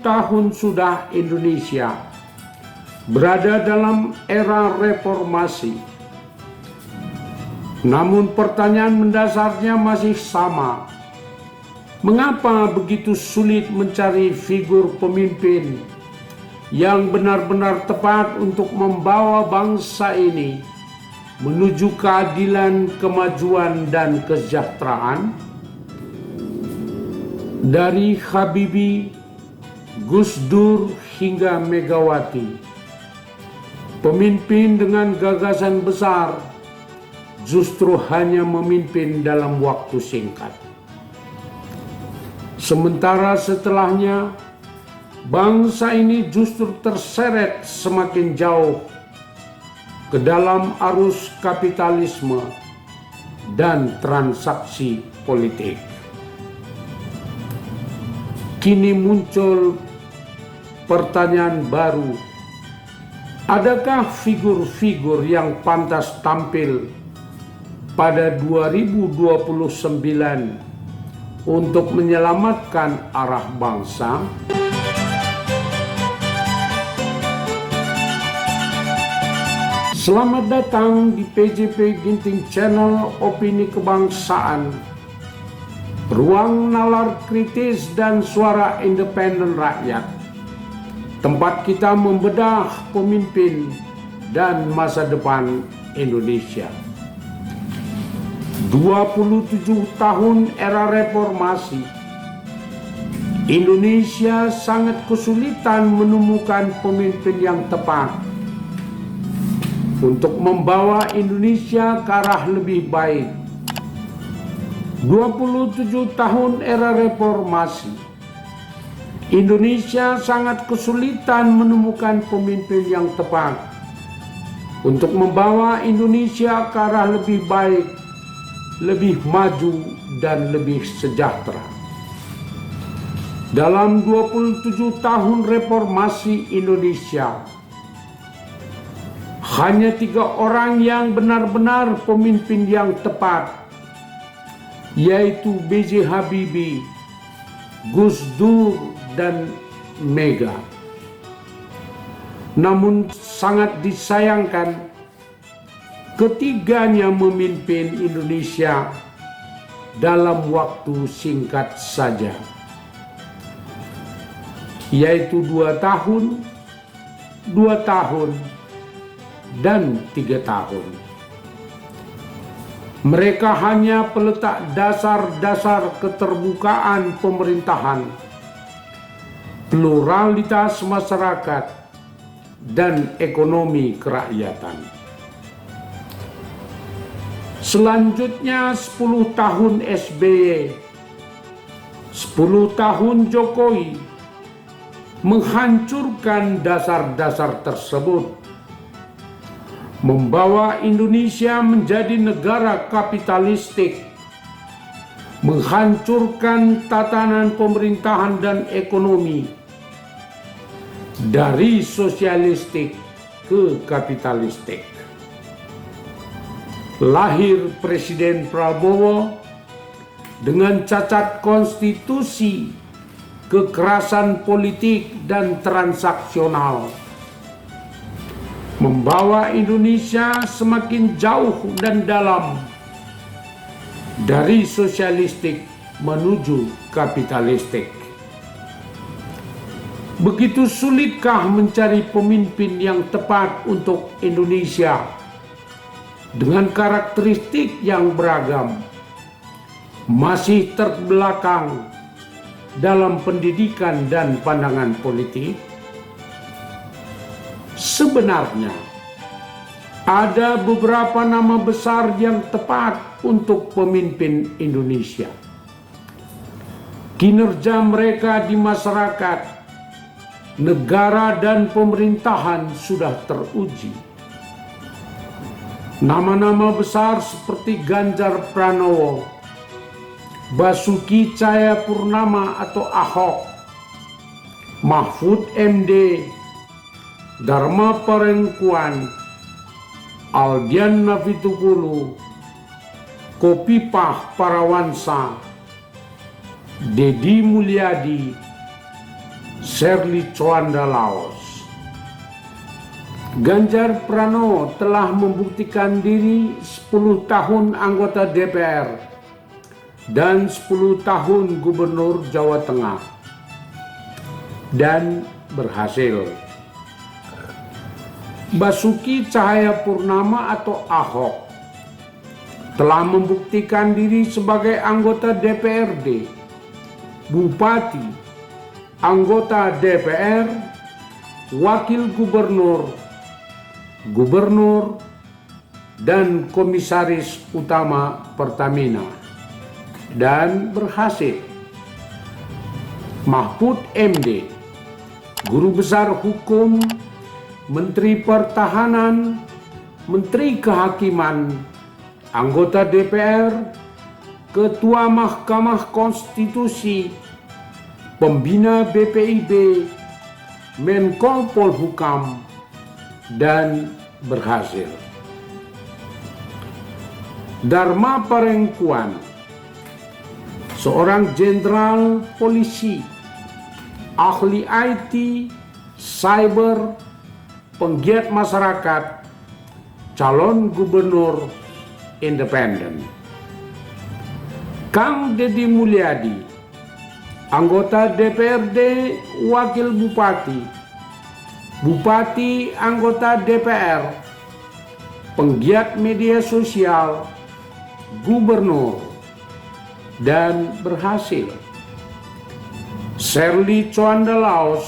tahun sudah Indonesia berada dalam era reformasi. Namun pertanyaan mendasarnya masih sama. Mengapa begitu sulit mencari figur pemimpin yang benar-benar tepat untuk membawa bangsa ini menuju keadilan, kemajuan, dan kesejahteraan? Dari Habibie, Gus Dur hingga Megawati, pemimpin dengan gagasan besar justru hanya memimpin dalam waktu singkat. Sementara setelahnya, bangsa ini justru terseret semakin jauh ke dalam arus kapitalisme dan transaksi politik. Kini muncul pertanyaan baru. Adakah figur-figur yang pantas tampil pada 2029 untuk menyelamatkan arah bangsa? Selamat datang di PJP Ginting Channel Opini Kebangsaan, ruang nalar kritis dan suara independen rakyat, tempat kita membedah pemimpin dan masa depan Indonesia. 27 tahun era reformasi, Indonesia sangat kesulitan menemukan pemimpin yang tepat untuk membawa Indonesia ke arah lebih baik. 27 tahun era reformasi, Indonesia sangat kesulitan menemukan pemimpin yang tepat untuk membawa Indonesia ke arah lebih baik, lebih maju, dan lebih sejahtera. Dalam 27 tahun reformasi Indonesia, hanya 3 orang yang benar-benar pemimpin yang tepat, yaitu B.J. Habibie, Gus Dur, dan Mega. Namun sangat disayangkan, ketiganya memimpin Indonesia dalam waktu singkat saja, yaitu 2 tahun, 2 tahun, dan 3 tahun. Mereka hanya peletak dasar-dasar keterbukaan pemerintahan, pluralitas masyarakat, dan ekonomi kerakyatan. Selanjutnya 10 tahun SBY, 10 tahun Jokowi menghancurkan dasar-dasar tersebut, membawa Indonesia menjadi negara kapitalistik, menghancurkan tatanan pemerintahan dan ekonomi dari sosialistik ke kapitalistik. Lahir Presiden Prabowo dengan cacat konstitusi, kekerasan politik, dan transaksional, membawa Indonesia semakin jauh dan dalam dari sosialistik menuju kapitalistik. Begitu sulitkah mencari pemimpin yang tepat untuk Indonesia dengan karakteristik yang beragam, masih terbelakang dalam pendidikan dan pandangan politik? Sebenarnya ada beberapa nama besar yang tepat untuk pemimpin Indonesia. Kinerja mereka di masyarakat, negara, dan pemerintahan sudah teruji. Nama-nama besar seperti Ganjar Pranowo, Basuki Cahayapurnama atau Ahok, Mahfud MD, Dharma Parengkuan, Aldian Navitukulu, Kopipah Parawansa, Deddy Mulyadi, Serly Tjuanda Laos. Ganjar Pranowo telah membuktikan diri 10 tahun anggota DPR dan 10 tahun Gubernur Jawa Tengah dan berhasil. Basuki Cahayapurnama atau Ahok telah membuktikan diri sebagai anggota DPRD, bupati, anggota DPR, wakil gubernur, gubernur, dan komisaris utama Pertamina dan berhasil. Mahfud MD, guru besar hukum, Menteri Pertahanan, Menteri Kehakiman, anggota DPR, Ketua Mahkamah Konstitusi, Pembina BPIB, Menko Polhukam, dan berhasil. Dharma Parengkuan, seorang jenderal polisi, ahli IT, cyber, penggiat masyarakat, calon gubernur independen. Kang Deddy Mulyadi, anggota DPRD, wakil bupati, bupati, anggota DPR, penggiat media sosial, gubernur, dan berhasil. Serly Tjuanda Laos,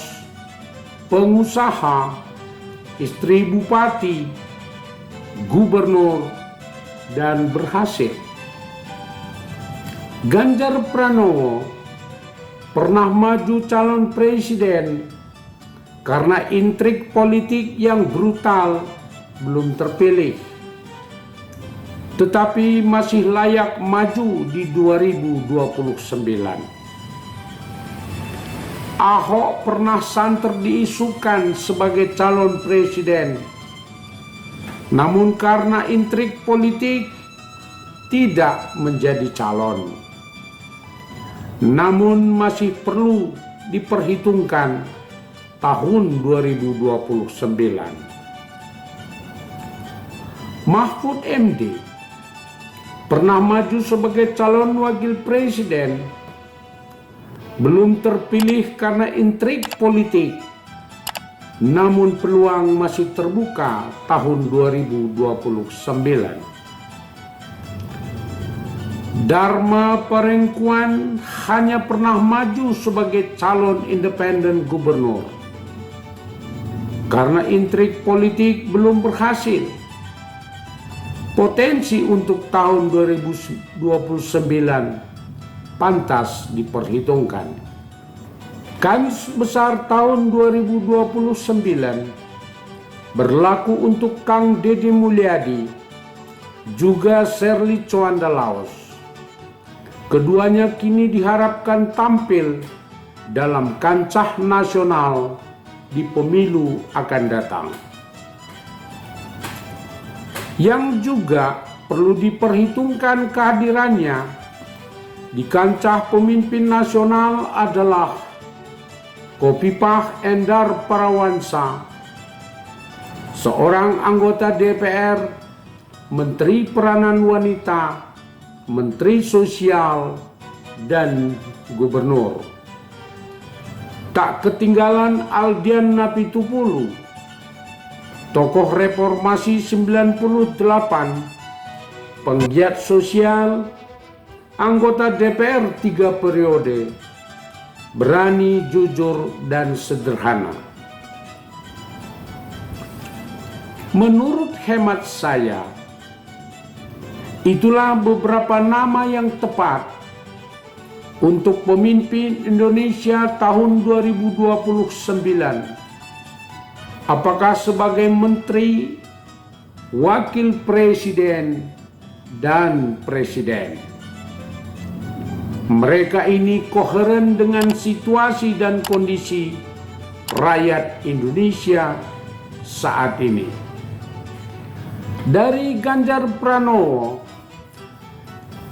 pengusaha, istri bupati, gubernur, dan berhasil. Ganjar Pranowo pernah maju calon presiden karena intrik politik yang brutal belum terpilih, tetapi masih layak maju di 2029. Ahok pernah santer diisukan sebagai calon presiden, namun karena intrik politik tidak menjadi calon. Namun masih perlu diperhitungkan tahun 2029. Mahfud MD pernah maju sebagai calon wakil presiden, belum terpilih karena intrik politik, namun peluang masih terbuka tahun 2029. Dharma Parengkuan hanya pernah maju sebagai calon independen gubernur. Karena intrik politik belum berhasil, potensi untuk tahun 2029 pantas diperhitungkan. Kans besar tahun 2029 berlaku untuk Kang Deddy Mulyadi, juga Serly Tjuanda Laos. Keduanya kini diharapkan tampil dalam kancah nasional di pemilu akan datang. Yang juga perlu diperhitungkan kehadirannya di kancah pemimpin nasional adalah Khofifah Endar Parawansa, seorang anggota DPR, Menteri Peranan Wanita, Menteri Sosial, dan Gubernur. Tak ketinggalan Aldian Napitupulu, tokoh reformasi 98, penggiat sosial, anggota DPR 3 periode, berani, jujur, dan sederhana. Menurut hemat saya, itulah beberapa nama yang tepat untuk pemimpin Indonesia tahun 2029. Apakah sebagai menteri, wakil presiden, dan presiden. Mereka ini koheren dengan situasi dan kondisi rakyat Indonesia saat ini. Dari Ganjar Pranowo,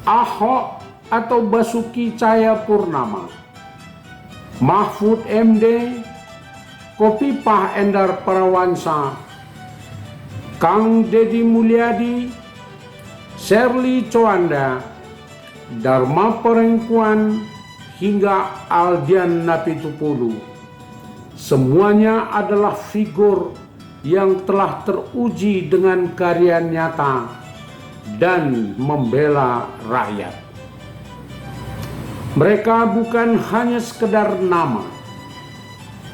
Ahok atau Basuki Cahayapurnama, Mahfud MD, Kopipah Endar Parawansa, Kang Deddy Mulyadi, Sherly Coanda, Dharma Perengkuan, hingga Aldian Napitupulu. Semuanya adalah figur yang telah teruji dengan karya nyata dan membela rakyat. Mereka bukan hanya sekedar nama,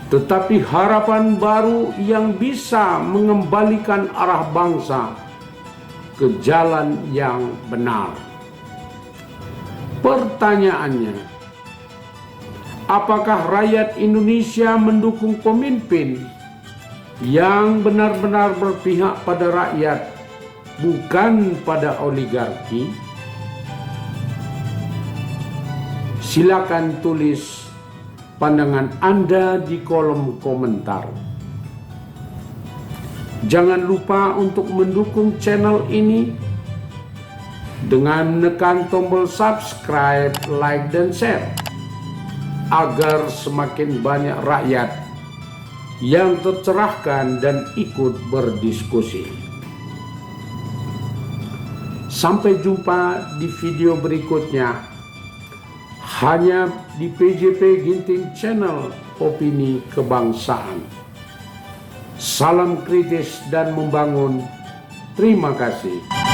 tetapi harapan baru yang bisa mengembalikan arah bangsa ke jalan yang benar. Pertanyaannya, apakah rakyat Indonesia mendukung pemimpin yang benar-benar berpihak pada rakyat, bukan pada oligarki? Silakan tulis pandangan Anda di kolom komentar. Jangan lupa untuk mendukung channel ini dengan menekan tombol subscribe, like, dan share agar semakin banyak rakyat yang tercerahkan dan ikut berdiskusi. Sampai jumpa di video berikutnya hanya di PJP Ginting Channel Opini Kebangsaan. Salam kritis dan membangun. Terima kasih.